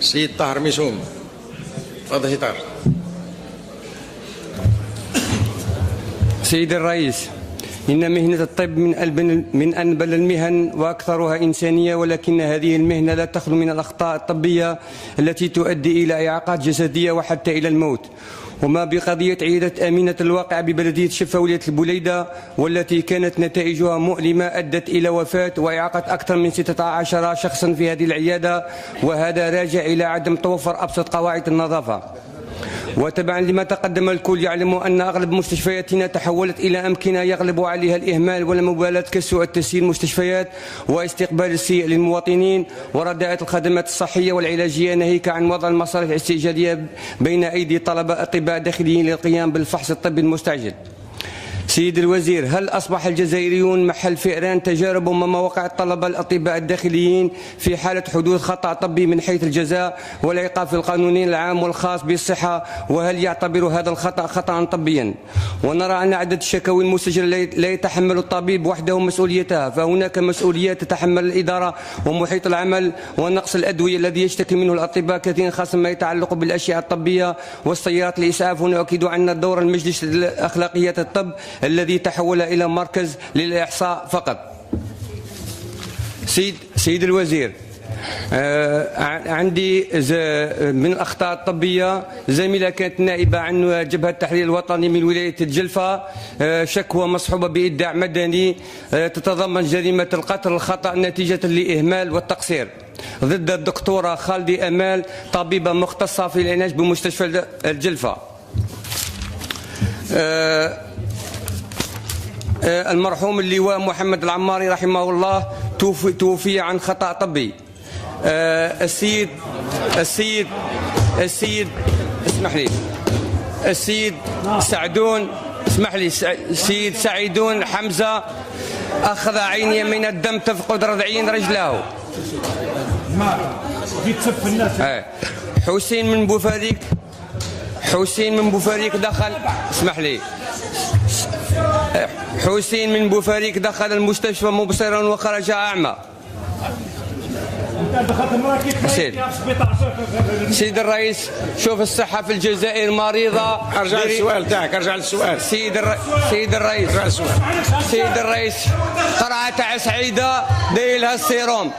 سيد طاهر ميسوم. تفضل سيد طاهر. سيد الرئيس، إن مهنة الطب من أنبل المهن وأكثرها إنسانية، ولكن هذه المهنة لا تخلو من الأخطاء الطبية التي تؤدي إلى إعاقات جسدية وحتى إلى الموت. وما بقضية عيادة أمينة الواقعة ببلدية الشفاوية البليدة، والتي كانت نتائجها مؤلمة أدت إلى وفاة وإعاقة أكثر من 16 شخصا في هذه العيادة، وهذا راجع إلى عدم توفر أبسط قواعد النظافة. وتبعا لما تقدم، الكل يعلم أن أغلب مستشفياتنا تحولت إلى أمكنة يغلب عليها الإهمال والمبالاة كسوء التسيير المستشفيات واستقبال السيء للمواطنين ورداءة الخدمات الصحية والعلاجية، ناهيك عن وضع المصاريف الاستئجارية بين أيدي طلبة أطباء داخليين للقيام بالفحص الطبي المستعجل. سيد الوزير، هل أصبح الجزائريون محل فئران تجارب أمام مواقع الطلبة الأطباء الداخليين في حالة حدوث خطأ طبي من حيث الجزاء والعقاب في القانونين العام والخاص بالصحة؟ وهل يعتبر هذا الخطأ خطأ طبيا؟ ونرى أن عدد الشكاوي المسجلة لا يتحمل الطبيب وحده مسؤوليتها، فهناك مسؤوليات تتحمل الإدارة ومحيط العمل ونقص الأدوية الذي يشتكي منه الأطباء كثيرا، خاصة ما يتعلق بالأشياء الطبية والسيارات الإسعاف. ونؤكد أن دور المجلس لأخلاقيات الطب الذي تحول إلى مركز للإحصاء فقط. سيد الوزير، عندي من الأخطاء الطبية زميلة كانت نائبة عن جبهة التحرير الوطني من ولاية الجلفة، شكوى مصحوبة بإيداع مدني تتضمن جريمة القتل الخطأ نتيجة لإهمال والتقصير ضد الدكتورة خالدي أمال، طبيبة مختصة في العلاج بمستشفى الجلفة. المرحوم اللواء محمد العماري رحمه الله توفي عن خطأ طبي. السيد اسمح لي، السيد سعدون، اسمح لي، السيد سعيدون حمزة أخذ عينيا من الدم تفقد 40 رجله. حسين من بوفاريك دخل، اسمح لي، حسين من بوفاريك دخل المستشفى مبصرا وخرج أعمى. سيد الرئيس، شوف الصحة في الجزائر مريضة. ارجع للسؤال تاعك، ارجع للسؤال. سيد الرئيس، قرعة تاع سعيدة داير لها السيروم.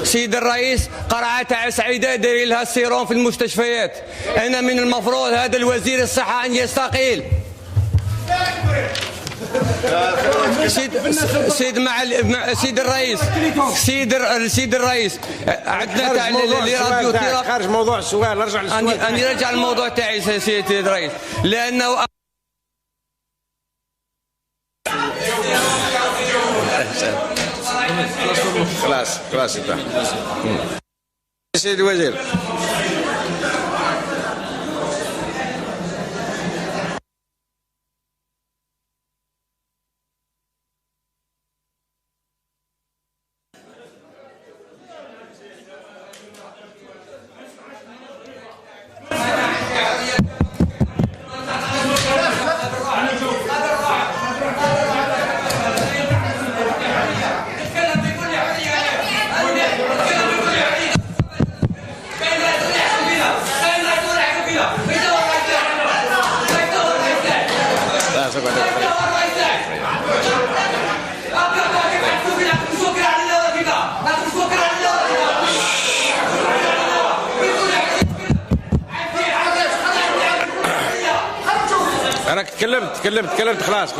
سيد الرئيس، قرعة تاع سعيدة داير لها السيروم في المستشفيات. أنا من المفروض هذا الوزير الصحة أن يستقيل. سيد الرئيس، عندنا راديو خارج موضوع السؤال، ارجع للسؤال. أنا رجع الموضوع تاعي سيد الرئيس، لأنه خلاص سيد الوزير. أنا تكلمت خلاص.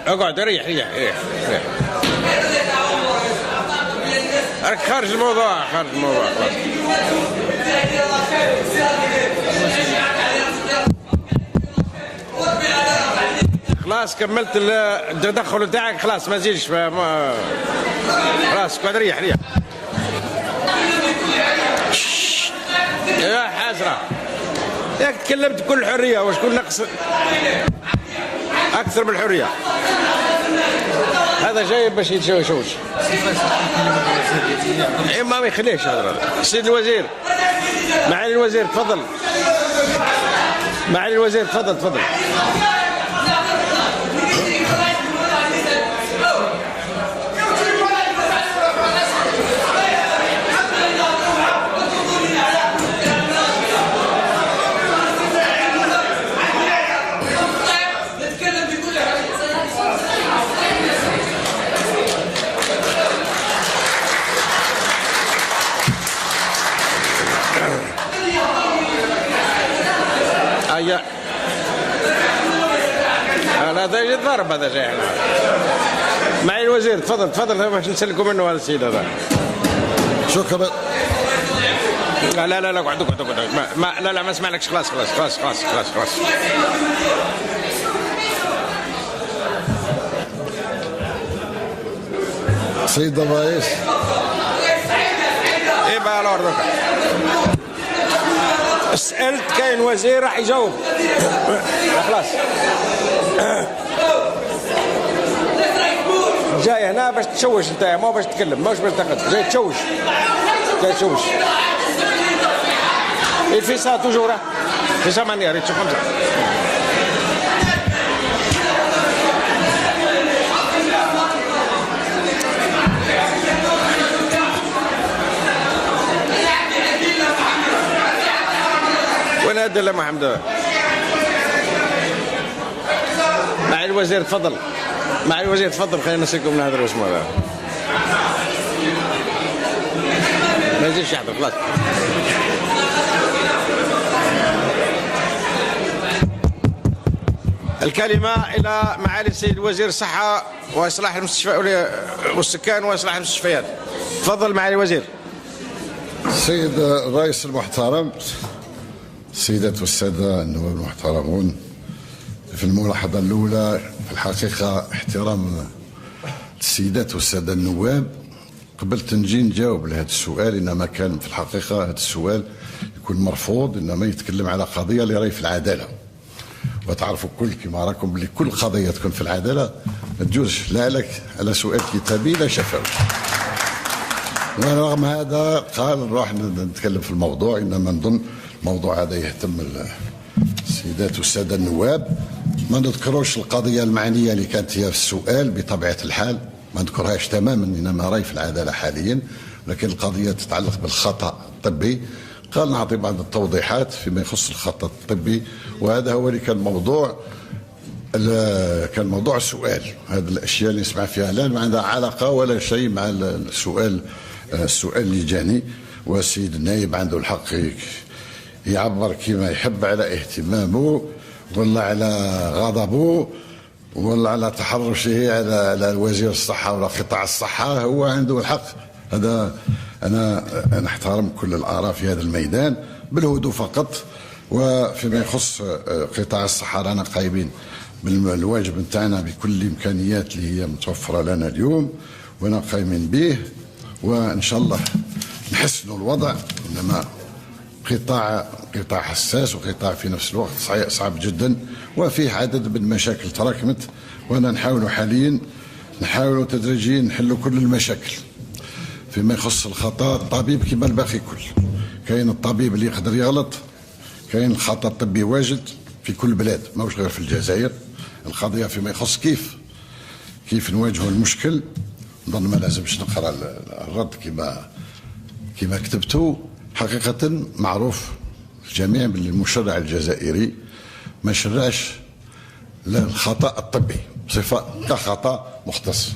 اقعد ريح. راك خارج الموضوع خلاص كملت التدخل تاعك، خلاص ما زيدش، خلاص اقعد ريح. يا حسرة، ياك تكلمت بكل حرية، وشكون نقص أكثر من الحرية؟ هذا جاي باش يتشوش. ما يخليش هذا. سيد الوزير، معالي الوزير تفضل. معالي الوزير تفضل. لا جاي ضرب هذا جاي. معالي الوزير تفضل تفضل باش نسلكوا منه هذا السيد هذا. شكرا. لا اقعد لا ما اسمعلكش. خلاص. سيد الرئيس. ايه بقى الأردن. سألت كاين وزير راح يجاوب. خلاص. جاي هنا باش تشوش انت، مو باش تتكلم، ماش باش تاخذ، جاي تشوش. Il fait ça toujours, hein. C'est sa manière, il fait comme ça. وين هذا اللي محمد؟ معالي الوزير تفضل. معالي الوزير تفضل، خلينا نسلكم نهضروا اسمه هذا. ما يجيش يحضر خلاص. الكلمة إلى معالي السيد وزير الصحة وإصلاح المستشفى والسكان وإصلاح المستشفيات. تفضل معالي الوزير. السيد الرئيس المحترم، السيدات والسادة النواب المحترمون، في الملاحظة الأولى في الحقيقة احترام السيدات والسادة النواب قبل تنجي نجاوب لهذا السؤال، إنما كان في الحقيقة هذا السؤال يكون مرفوض، إنما يتكلم على قضية اللي راهي في العدالة. وتعرفوا كما راكم بلي كل قضية تكون في العدالة ما تجوزش لا لك على سؤال كتابي لا شفوي. ورغم هذا قال نروح نتكلم في الموضوع، إنما نظن الموضوع هذا يهتم السيدات والسادة النواب. ما نذكروش القضية المعنية اللي كانت هي في السؤال بطبيعة الحال، ما نذكرهاش تماما، إنما راهي في العدالة حاليا، لكن القضية تتعلق بالخطأ الطبي. قال نعطي بعض التوضيحات فيما يخص الخطأ الطبي، وهذا هو اللي كان موضوع السؤال. هذه الأشياء اللي نسمع فيها لا ما عندها علاقة ولا شيء مع السؤال اللي جاني. والسيد النائب عنده الحق يعبر كما يحب على اهتمامه ولا على غضبه ولا على تحرشه على وزير الصحة ولا قطاع الصحة، هو عنده الحق. هذا أنا أحترم كل الآراء في هذا الميدان بالهدوء فقط. وفيما يخص قطاع الصحة رانا قايمين بالواجب نتاعنا بكل الإمكانيات اللي هي متوفرة لنا اليوم، وانا قايمين به، وإن شاء الله نحسنوا الوضع. إنما قطاع حساس وقطاع في نفس الوقت صعب جدا، وفيه عدد من المشاكل تراكمت، وانا نحاولوا تدريجيا نحلوا كل المشاكل. فيما يخص الخطأ الطبيب كما الباقي كل، كاين الطبيب اللي يقدر يغلط، كاين الخطأ الطبي واجد في كل بلاد ماهوش غير في الجزائر. القضية فيما يخص كيف نواجهوا المشكل، نظن ما لازمش نقرا الرد كما كتبته. حقيقة معروف الجميع باللي المشرع الجزائري ما شرعش الخطأ الطبي بصفة كخطأ مختص.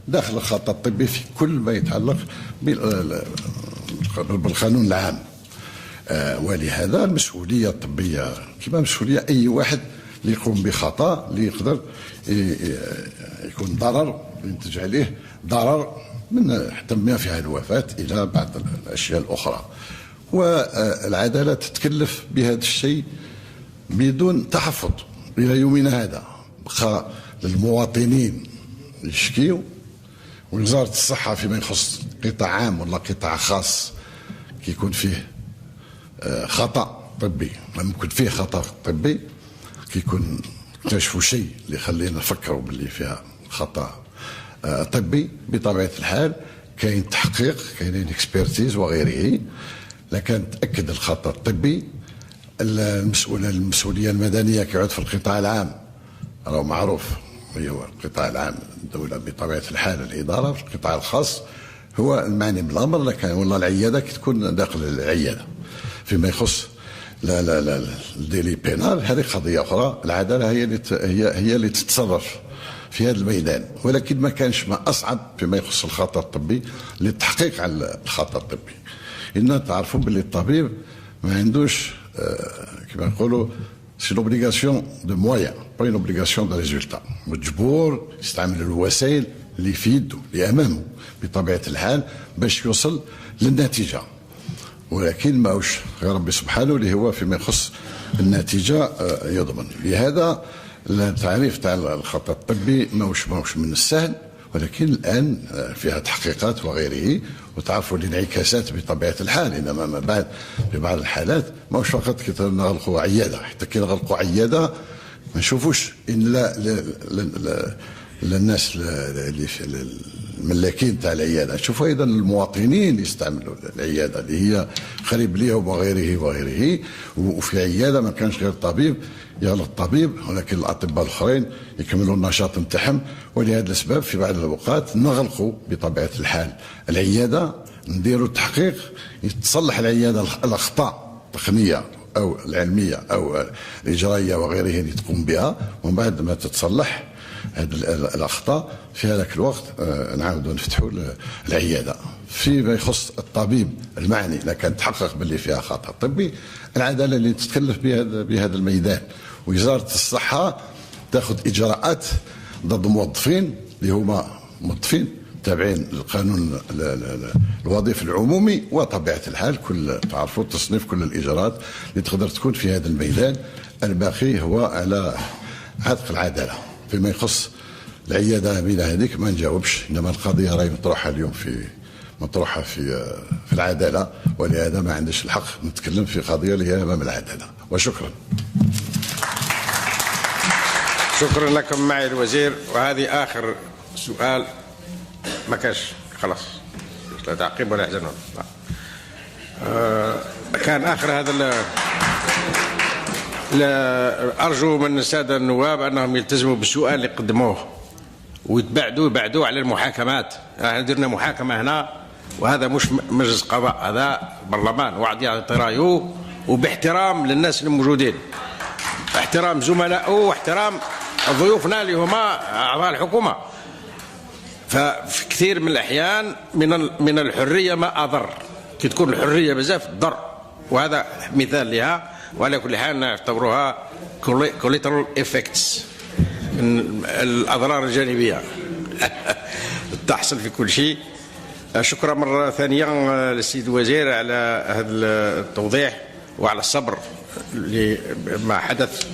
داخل الخطأ الطبي في كل ما يتعلق بالقانون العام، ولهذا المسؤولية الطبية كما مسؤولية أي واحد اللي يقوم بخطأ اللي يقدر يكون ضرر ينتج عليه ضرر من حتى ما فيها الوفاة إلى بعض الأشياء الأخرى. والعدالة تتكلف بهذا الشيء بدون تحفظ إلى يومنا هذا. بقى للمواطنين يشكيوا، ووزارة الصحة فيما يخص قطاع عام ولا قطاع خاص كيكون فيه خطأ طبي، ممكن فيه خطأ طبي كيكون اكتشفوا شيء اللي يخلينا نفكروا باللي فيها خطأ طبي. بطبيعة الحال كاين تحقيق، كاينين اكسبيرتيز وغيره، لكن تأكد الخطأ الطبي. المسؤولية المدنية كيعود في القطاع العام، راه معروف هو القطاع العام الدولة بطبيعة الحال الإدارة. في القطاع الخاص هو المعني بالأمر، لكن والله العيادة تكون داخل العيادة. فيما يخص لا الديلي بينال هذه قضية أخرى. العدالة هي اللي تتصرف في هذا الميدان، ولكن ما كانش ما أصعب فيما يخص الخطأ الطبي للتحقيق على الخطأ الطبي. إن تعرفون باللي الطبيب ما عندوش كما نقولوا سي لوبليغاسيون دو مويان با اون اوبليغاسيون دو ريزولتا. مجبور يستعمل الوسائل اللي في يده اللي امامه بطبيعه الحال باش يوصل للنتيجه، ولكن ماهوش غير ربي سبحانه اللي هو فيما يخص النتيجه يضمن. لهذا التعريف تاع الخطا الطبي ماهوش من السهل، ولكن الان فيها تحقيقات وغيره، وتعرفوا الانعكاسات بطبيعه الحال. انما ما بعد في بعض الحالات ماهوش فقط كي نغلقوا عياده، حتى كي نغلقوا عياده ما نشوفوش ان لا للناس اللي الملاكين تاع العياده، نشوفوا ايضا المواطنين يستعملوا العياده اللي هي قريب ليهم وغيره. وفي عياده ما كانش غير طبيب يغلط الطبيب، ولكن الاطباء الاخرين يكملوا النشاط نتاعهم. ولهذا الاسباب في بعض الاوقات نغلقوا بطبيعه الحال العياده، نديروا تحقيق يتصلح العياده الاخطاء التقنيه او العلميه او الاجرائيه وغيره اللي تقوم بها، ومن بعد ما تتصلح هذه الاخطاء في هذاك الوقت نعاودوا نفتحوا العياده. فيما يخص الطبيب المعني اذا كان تحقق باللي فيها خطا طبي، العداله اللي تتكلف بهذا الميدان، ووزاره الصحه تاخذ اجراءات ضد موظفين اللي هما موظفين تابعين للقانون الوظيفي العمومي. وطبيعه الحال كل تعرفوا تصنيف كل الاجراءات اللي تقدر تكون في هذا الميدان. الباقي هو على عاتق العداله. فيما يخص العياده من هذيك ما نجاوبش، انما القضيه راهي مطروحه في العداله، ولهذا ما عندش الحق نتكلم في قضيه اللي هي امام العداله. وشكرا. شكرا لكم معي الوزير. وهذه اخر سؤال، ما كاش خلاص لا تعقيب ولا يحزنون. كان اخر هذا ارجو من الساده النواب انهم يلتزموا بالسؤال اللي قدموه ويبعدوا على المحاكمات. احنا درنا محاكمه هنا، وهذا مش مجلس قضاء، هذا برلمان، وعد يعطي رايه وباحترام للناس الموجودين، احترام زملائه واحترام ضيوفنا اللي هما اعضاء الحكومه. ففي كثير من الاحيان من الحريه ما اضر، كي تكون الحريه بزاف ضر، وهذا مثال لها. وعلى كل حال نعتبروها collateral effects، من الاضرار الجانبيه تحصل في كل شيء. شكرا مره ثانيه للسيد الوزير على هذا التوضيح وعلى الصبر لما حدث.